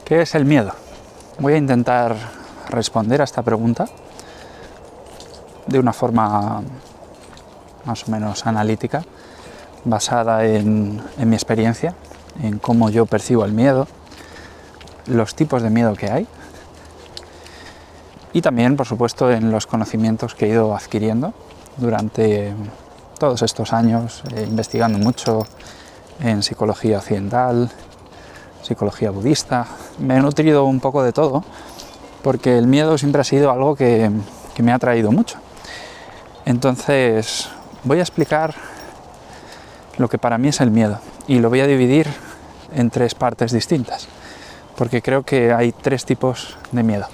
¿Qué es el miedo? Voy a intentar responder a esta pregunta de una forma más o menos analítica, basada en mi experiencia, en cómo yo percibo el miedo, los tipos de miedo que hay y también, por supuesto, en los conocimientos que he ido adquiriendo durante todos estos años, investigando mucho en psicología occidental, psicología budista. Me he nutrido un poco de todo porque el miedo siempre ha sido algo que me ha atraído mucho. Entonces voy a explicar lo que para mí es el miedo y lo voy a dividir en tres partes distintas porque creo que hay tres tipos de miedo.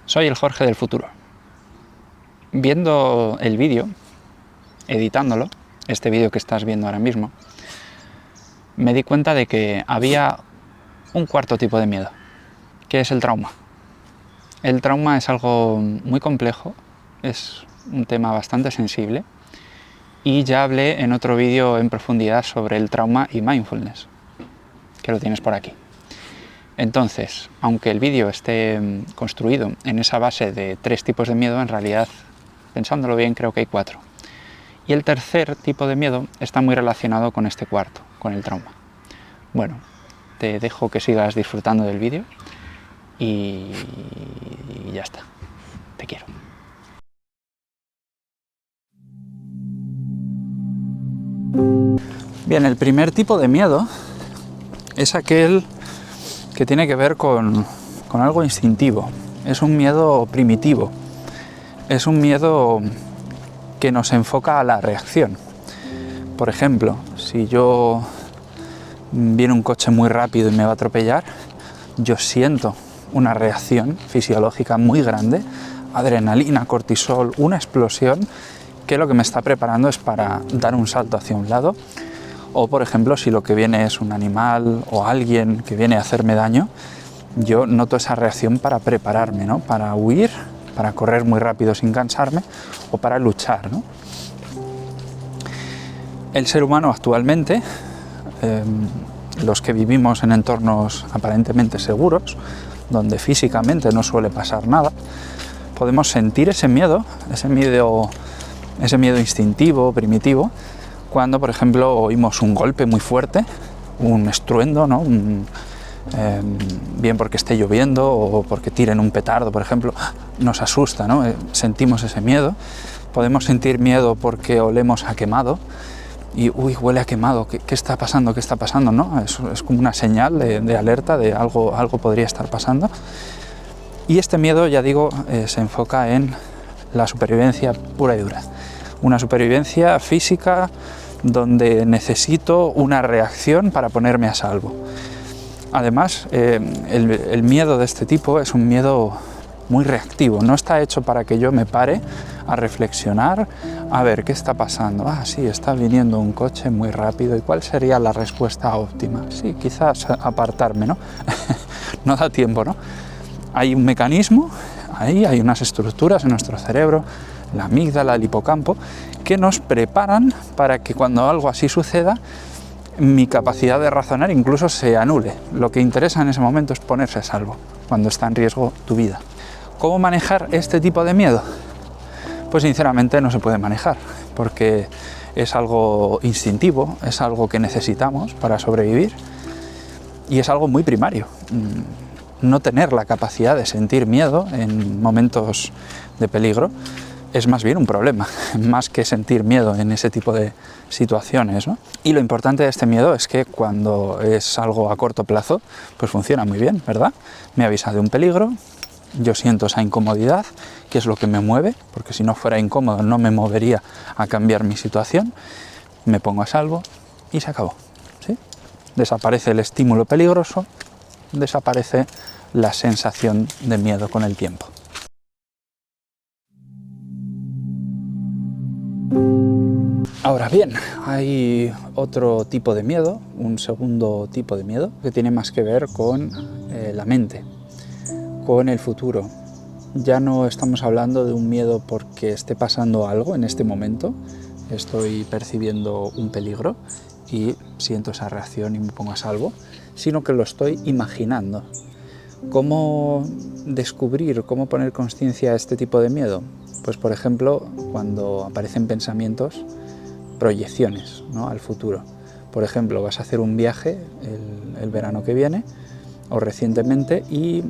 Soy el Jorge del futuro. Viendo el vídeo, editándolo, este vídeo que estás viendo ahora mismo, me di cuenta de que había un cuarto tipo de miedo, que es el trauma. El trauma es algo muy complejo, es un tema bastante sensible y ya hablé en otro vídeo en profundidad sobre el trauma y mindfulness, que lo tienes por aquí. Entonces, aunque el vídeo esté construido en esa base de tres tipos de miedo, en realidad, pensándolo bien, creo que hay cuatro. Y el tercer tipo de miedo está muy relacionado con este cuarto, con el trauma. Bueno, te dejo que sigas disfrutando del vídeo y ya está. Te quiero. Bien, el primer tipo de miedo es aquel que tiene que ver con algo instintivo. Es un miedo primitivo. Es un miedo que nos enfoca a la reacción. Por ejemplo, si viene un coche muy rápido y me va a atropellar, yo siento una reacción fisiológica muy grande, adrenalina, cortisol, una explosión, que lo que me está preparando es para dar un salto hacia un lado. O, por ejemplo, si lo que viene es un animal o alguien que viene a hacerme daño, yo noto esa reacción para prepararme, ¿no? Para huir, para correr muy rápido sin cansarme o para luchar, ¿no? El ser humano actualmente, los que vivimos en entornos aparentemente seguros, donde físicamente no suele pasar nada, podemos sentir ese miedo instintivo, primitivo, cuando, por ejemplo, oímos un golpe muy fuerte, un estruendo, ¿no? Bien porque esté lloviendo o porque tiren un petardo, por ejemplo, nos asusta, ¿no? Sentimos ese miedo. Podemos sentir miedo porque olemos a quemado y, uy, huele a quemado, ¿qué está pasando? ¿Qué está pasando? ¿No? Es como una señal de alerta de algo podría estar pasando. Y este miedo, ya digo, se enfoca en la supervivencia pura y dura. Una supervivencia física donde necesito una reacción para ponerme a salvo. Además, el miedo de este tipo es un miedo muy reactivo, no está hecho para que yo me pare a reflexionar, a ver qué está pasando. Ah, sí, está viniendo un coche muy rápido, ¿y cuál sería la respuesta óptima? Sí, quizás apartarme, ¿no? No da tiempo, ¿no? Hay un mecanismo, ahí hay unas estructuras en nuestro cerebro, la amígdala, el hipocampo, que nos preparan para que cuando algo así suceda, mi capacidad de razonar incluso se anule. Lo que interesa en ese momento es ponerse a salvo, cuando está en riesgo tu vida. ¿Cómo manejar este tipo de miedo? Pues sinceramente no se puede manejar, porque es algo instintivo, es algo que necesitamos para sobrevivir y es algo muy primario. No tener la capacidad de sentir miedo en momentos de peligro es más bien un problema, más que sentir miedo en ese tipo de situaciones, ¿no? Y lo importante de este miedo es que cuando es algo a corto plazo, pues funciona muy bien, ¿verdad? Me avisa de un peligro, yo siento esa incomodidad, que es lo que me mueve, porque si no fuera incómodo no me movería a cambiar mi situación, me pongo a salvo y se acabó, ¿sí? Desaparece el estímulo peligroso, desaparece la sensación de miedo con el tiempo. Ahora bien, hay otro tipo de miedo, un segundo tipo de miedo, que tiene más que ver con la mente, con el futuro. Ya no estamos hablando de un miedo porque esté pasando algo en este momento, estoy percibiendo un peligro y siento esa reacción y me pongo a salvo, sino que lo estoy imaginando. ¿Cómo descubrir, cómo poner conciencia a este tipo de miedo? Pues por ejemplo, cuando aparecen pensamientos, proyecciones, ¿no?, al futuro. Por ejemplo, vas a hacer un viaje el verano que viene o recientemente y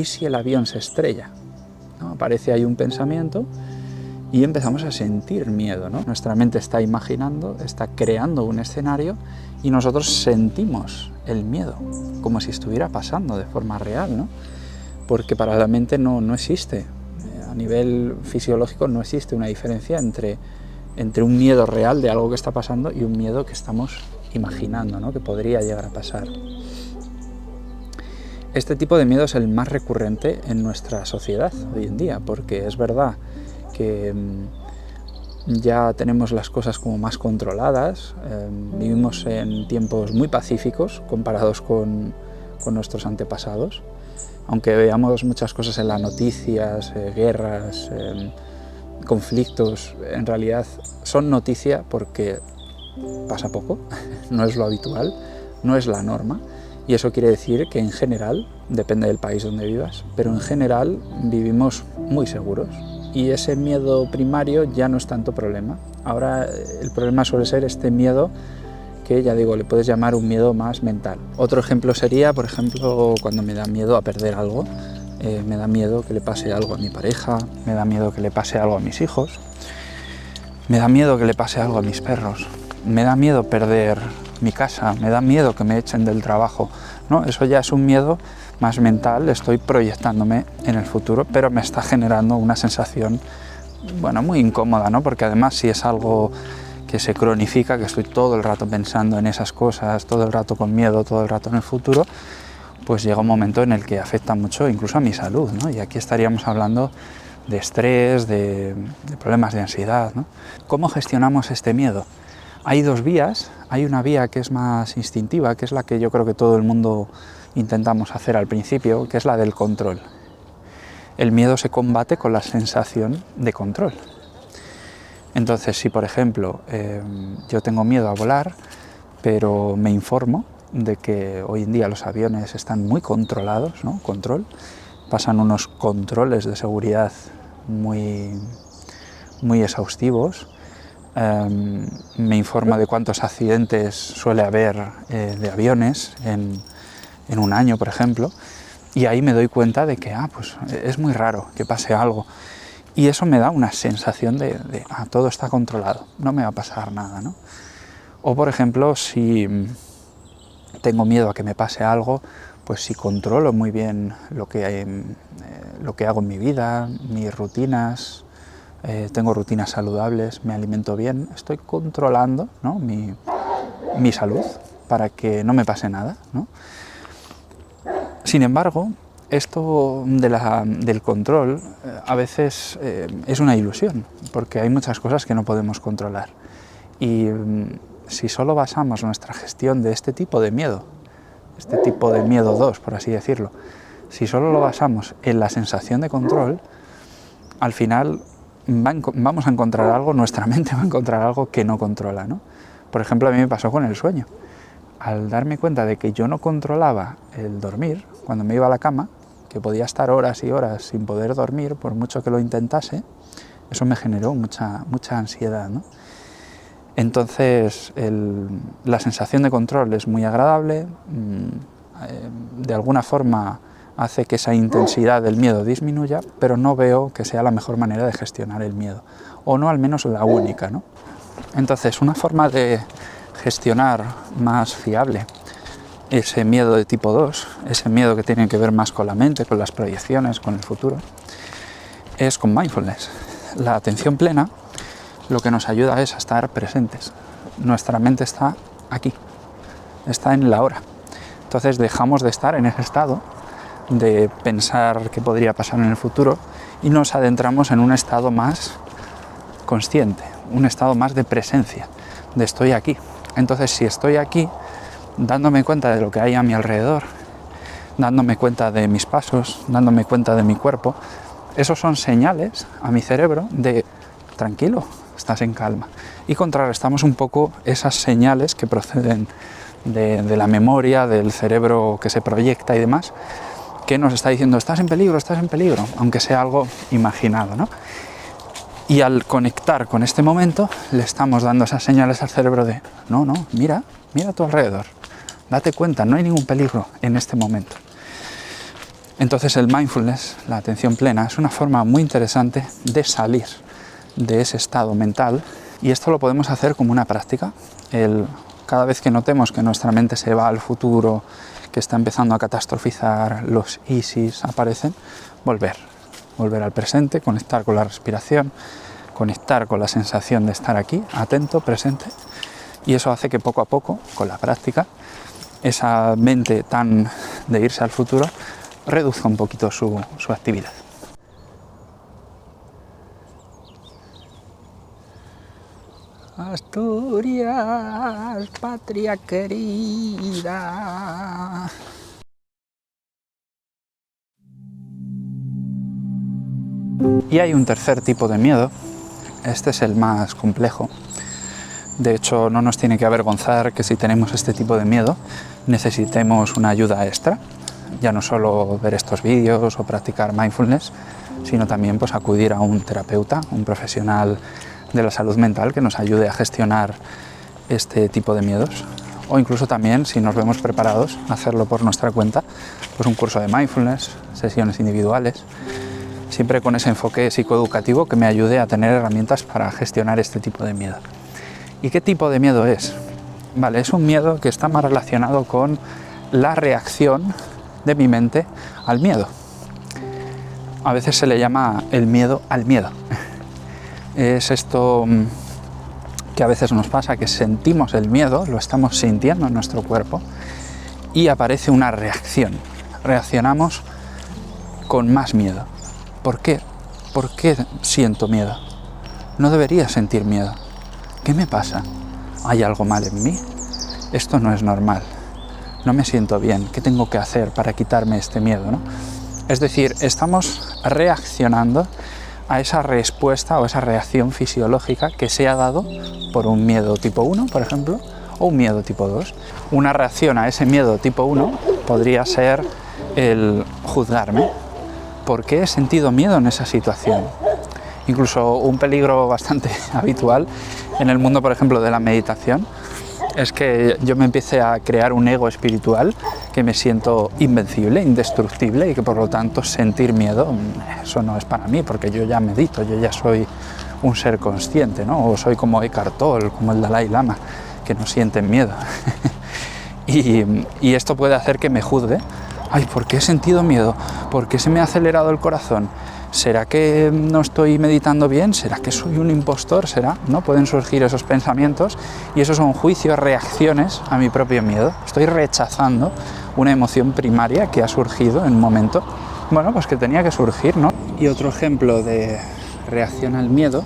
si el avión se estrella, ¿no? Aparece ahí un pensamiento y empezamos a sentir miedo, ¿no? Nuestra mente está imaginando, está creando un escenario y nosotros sentimos el miedo, como si estuviera pasando de forma real, ¿no? Porque para la mente no existe, a nivel fisiológico no existe una diferencia entre un miedo real de algo que está pasando y un miedo que estamos imaginando, ¿no?, que podría llegar a pasar. Este tipo de miedo es el más recurrente en nuestra sociedad hoy en día, porque es verdad que ya tenemos las cosas como más controladas, vivimos en tiempos muy pacíficos comparados con nuestros antepasados, aunque veamos muchas cosas en las noticias, guerras, conflictos, en realidad son noticia porque pasa poco, no es lo habitual, no es la norma, y eso quiere decir que en general, depende del país donde vivas, pero en general vivimos muy seguros y ese miedo primario ya no es tanto problema. Ahora el problema suele ser este miedo que, ya digo, le puedes llamar un miedo más mental. Otro ejemplo sería, por ejemplo, cuando me da miedo a perder algo. Me da miedo que le pase algo a mi pareja, me da miedo que le pase algo a mis hijos, me da miedo que le pase algo a mis perros, me da miedo perder mi casa, me da miedo que me echen del trabajo, ¿no? Eso ya es un miedo más mental, estoy proyectándome en el futuro, pero me está generando una sensación, bueno, muy incómoda, ¿no? Porque además si es algo que se cronifica, que estoy todo el rato pensando en esas cosas, todo el rato con miedo, todo el rato en el futuro, pues llega un momento en el que afecta mucho incluso a mi salud, ¿no? Y aquí estaríamos hablando de estrés, de problemas de ansiedad, ¿no? ¿Cómo gestionamos este miedo? Hay dos vías. Hay una vía que es más instintiva, que es la que yo creo que todo el mundo intentamos hacer al principio, que es la del control. El miedo se combate con la sensación de control. Entonces, si por ejemplo yo tengo miedo a volar, pero me informo de que hoy en día los aviones están muy controlados, ¿no? Pasan unos controles de seguridad muy exhaustivos, me informo de cuántos accidentes suele haber de aviones en un año, por ejemplo, y ahí me doy cuenta de que pues es muy raro que pase algo. Y eso me da una sensación de todo está controlado, no me va a pasar nada, ¿no? O por ejemplo, si tengo miedo a que me pase algo, pues si controlo muy bien lo que hago en mi vida, mis rutinas, tengo rutinas saludables, me alimento bien, estoy controlando, ¿no?, mi salud para que no me pase nada, ¿no? Sin embargo, esto del control a veces es una ilusión, porque hay muchas cosas que no podemos controlar. Y si solo basamos nuestra gestión de este tipo de miedo 2, por así decirlo, si solo lo basamos en la sensación de control, al final vamos a encontrar algo, nuestra mente va a encontrar algo que no controla, ¿no? Por ejemplo, a mí me pasó con el sueño. Al darme cuenta de que yo no controlaba el dormir, cuando me iba a la cama, que podía estar horas y horas sin poder dormir, por mucho que lo intentase, eso me generó mucha ansiedad, ¿no? Entonces, la sensación de control es muy agradable, de alguna forma hace que esa intensidad del miedo disminuya, pero no veo que sea la mejor manera de gestionar el miedo, o no al menos la única, ¿no? Entonces, una forma de gestionar más fiable ese miedo de tipo 2, ese miedo que tiene que ver más con la mente, con las proyecciones, con el futuro, es con mindfulness. La atención plena lo que nos ayuda es a estar presentes. Nuestra mente está aquí, está en la hora. Entonces dejamos de estar en ese estado de pensar qué podría pasar en el futuro y nos adentramos en un estado más consciente, un estado más de presencia, de estoy aquí. Entonces, si estoy aquí, dándome cuenta de lo que hay a mi alrededor, dándome cuenta de mis pasos, dándome cuenta de mi cuerpo, esos son señales a mi cerebro de tranquilo, estás en calma. Y contrarrestamos un poco esas señales que proceden de la memoria, del cerebro que se proyecta y demás, que nos está diciendo estás en peligro, aunque sea algo imaginado, ¿no? Y al conectar con este momento le estamos dando esas señales al cerebro de no, mira a tu alrededor, date cuenta, no hay ningún peligro en este momento. Entonces el mindfulness, la atención plena, es una forma muy interesante de salir de ese estado mental, y esto lo podemos hacer como una práctica. Cada vez que notemos que nuestra mente se va al futuro, que está empezando a catastrofizar, los ISIS aparecen, volver al presente, conectar con la respiración, conectar con la sensación de estar aquí, atento, presente, y eso hace que poco a poco, con la práctica, esa mente tan de irse al futuro reduzca un poquito su actividad. Asturias, patria querida. Y hay un tercer tipo de miedo. Este es el más complejo. De hecho, no nos tiene que avergonzar que si tenemos este tipo de miedo necesitemos una ayuda extra. Ya no solo ver estos vídeos o practicar mindfulness, sino también pues acudir a un terapeuta, un profesional de la salud mental que nos ayude a gestionar este tipo de miedos, o incluso también, si nos vemos preparados, hacerlo por nuestra cuenta, pues un curso de mindfulness, sesiones individuales, siempre con ese enfoque psicoeducativo que me ayude a tener herramientas para gestionar este tipo de miedo. ¿Y qué tipo de miedo es? Vale, es un miedo que está más relacionado con la reacción de mi mente al miedo. A veces se le llama el miedo al miedo. Es esto que a veces nos pasa, que sentimos el miedo, lo estamos sintiendo en nuestro cuerpo y aparece una reacción. Reaccionamos con más miedo. ¿Por qué? ¿Por qué siento miedo? No debería sentir miedo. ¿Qué me pasa? ¿Hay algo mal en mí? Esto no es normal. No me siento bien. ¿Qué tengo que hacer para quitarme este miedo, ¿no? Es decir, estamos reaccionando a esa respuesta o esa reacción fisiológica que se ha dado por un miedo tipo 1, por ejemplo, o un miedo tipo 2. Una reacción a ese miedo tipo 1 podría ser el juzgarme. ¿Por qué he sentido miedo en esa situación? Incluso un peligro bastante habitual en el mundo, por ejemplo, de la meditación, es que yo me empiece a crear un ego espiritual, que me siento invencible, indestructible, y que por lo tanto sentir miedo, eso no es para mí, porque yo ya medito, yo ya soy un ser consciente, ¿no? O soy como Eckhart Tolle, como el Dalai Lama, que no sienten miedo. y esto puede hacer que me juzgue. Ay, ¿por qué he sentido miedo? ¿Por qué se me ha acelerado el corazón? ¿Será que no estoy meditando bien? ¿Será que soy un impostor? ¿Será? ¿No? Pueden surgir esos pensamientos y esos son juicios, reacciones a mi propio miedo. Estoy rechazando una emoción primaria que ha surgido en un momento, bueno, pues que tenía que surgir, ¿no? Y otro ejemplo de reacción al miedo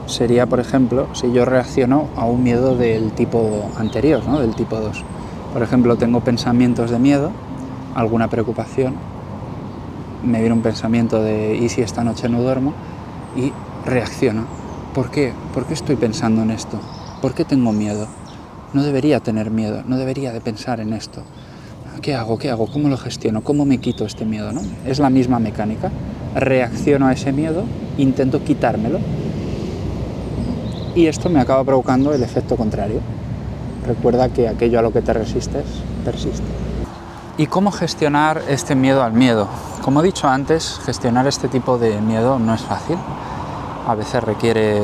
sería, por ejemplo, si yo reacciono a un miedo del tipo anterior, ¿no? Del tipo 2. Por ejemplo, tengo pensamientos de miedo, alguna preocupación, me viene un pensamiento de ¿y si esta noche no duermo? Y reacciono. ¿Por qué? ¿Por qué estoy pensando en esto? ¿Por qué tengo miedo? No debería tener miedo, no debería de pensar en esto. ¿Qué hago? ¿Qué hago? ¿Cómo lo gestiono? ¿Cómo me quito este miedo, ¿no? Es la misma mecánica. Reacciono a ese miedo, intento quitármelo y esto me acaba provocando el efecto contrario. Recuerda que aquello a lo que te resistes, persiste. ¿Y cómo gestionar este miedo al miedo? Como he dicho antes, gestionar este tipo de miedo no es fácil. A veces requiere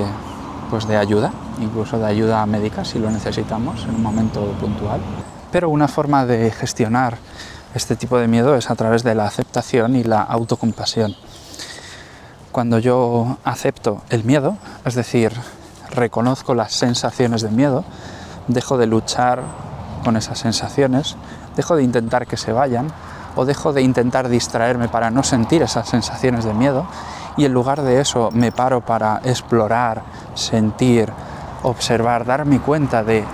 pues, de ayuda, incluso de ayuda médica si lo necesitamos en un momento puntual. Pero una forma de gestionar este tipo de miedo es a través de la aceptación y la autocompasión. Cuando yo acepto el miedo, es decir, reconozco las sensaciones de miedo, dejo de luchar con esas sensaciones, dejo de intentar que se vayan o dejo de intentar distraerme para no sentir esas sensaciones de miedo y en lugar de eso me paro para explorar, sentir, observar, darme cuenta de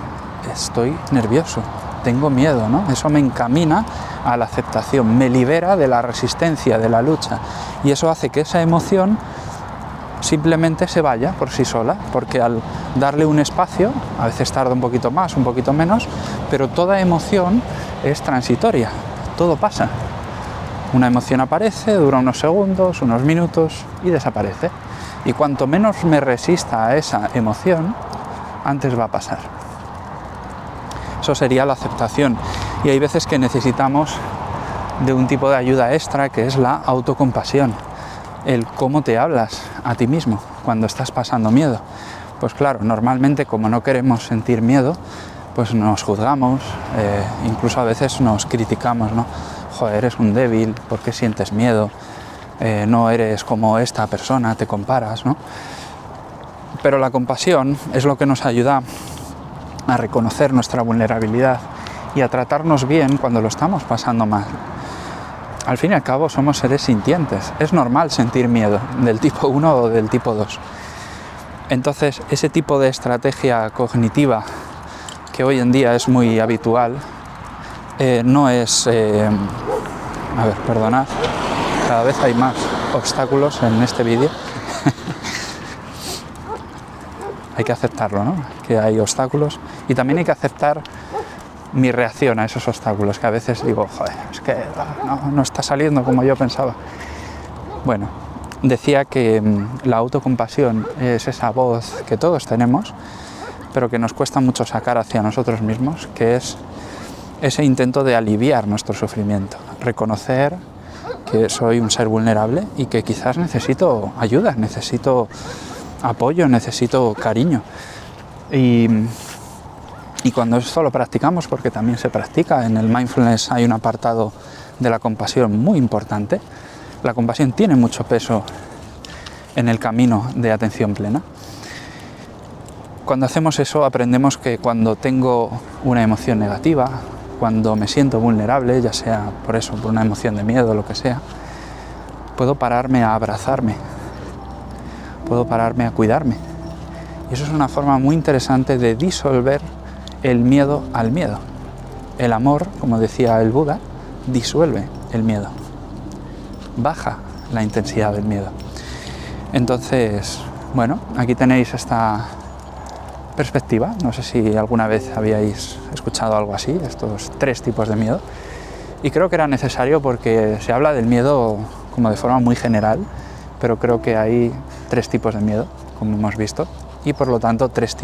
estoy nervioso, tengo miedo, ¿no? Eso me encamina a la aceptación, me libera de la resistencia, de la lucha y eso hace que esa emoción simplemente se vaya por sí sola, porque al darle un espacio, a veces tarda un poquito más, un poquito menos, pero toda emoción es transitoria, todo pasa. Una emoción aparece, dura unos segundos, unos minutos y desaparece. Y cuanto menos me resista a esa emoción, antes va a pasar. Eso sería la aceptación. Y hay veces que necesitamos de un tipo de ayuda extra, que es la autocompasión. El cómo te hablas a ti mismo cuando estás pasando miedo. Pues claro, normalmente como no queremos sentir miedo, pues nos juzgamos, incluso a veces nos criticamos, ¿no? Joder, eres un débil, ¿por qué sientes miedo? No eres como esta persona, te comparas, ¿no? Pero la compasión es lo que nos ayuda a reconocer nuestra vulnerabilidad y a tratarnos bien cuando lo estamos pasando mal. Al fin y al cabo somos seres sintientes, es normal sentir miedo del tipo 1 o del tipo 2. Entonces ese tipo de estrategia cognitiva que hoy en día es muy habitual, no es... a ver, perdonad, cada vez hay más obstáculos en este vídeo. Hay que aceptarlo, ¿no? Que hay obstáculos y también hay que aceptar mi reacción a esos obstáculos, que a veces digo, joder, es que no está saliendo como yo pensaba. Bueno, decía que la autocompasión es esa voz que todos tenemos, pero que nos cuesta mucho sacar hacia nosotros mismos, que es ese intento de aliviar nuestro sufrimiento, reconocer que soy un ser vulnerable y que quizás necesito ayuda, necesito apoyo, necesito cariño. Y cuando esto lo practicamos, porque también se practica, en el mindfulness hay un apartado de la compasión muy importante. La compasión tiene mucho peso en el camino de atención plena. Cuando hacemos eso aprendemos que cuando tengo una emoción negativa, cuando me siento vulnerable, ya sea por eso, por una emoción de miedo o lo que sea, puedo pararme a abrazarme, puedo pararme a cuidarme. Y eso es una forma muy interesante de disolver el miedo al miedo. El amor, como decía el Buda, disuelve el miedo, baja la intensidad del miedo. Entonces, bueno, aquí tenéis esta perspectiva. No sé si alguna vez habíais escuchado algo así, estos 3 tipos de miedo. Y creo que era necesario porque se habla del miedo como de forma muy general, pero creo que hay 3 tipos de miedo, como hemos visto, y por lo tanto 3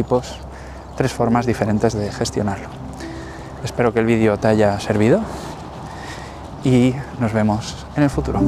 formas diferentes de gestionarlo. Espero que el vídeo te haya servido y nos vemos en el futuro.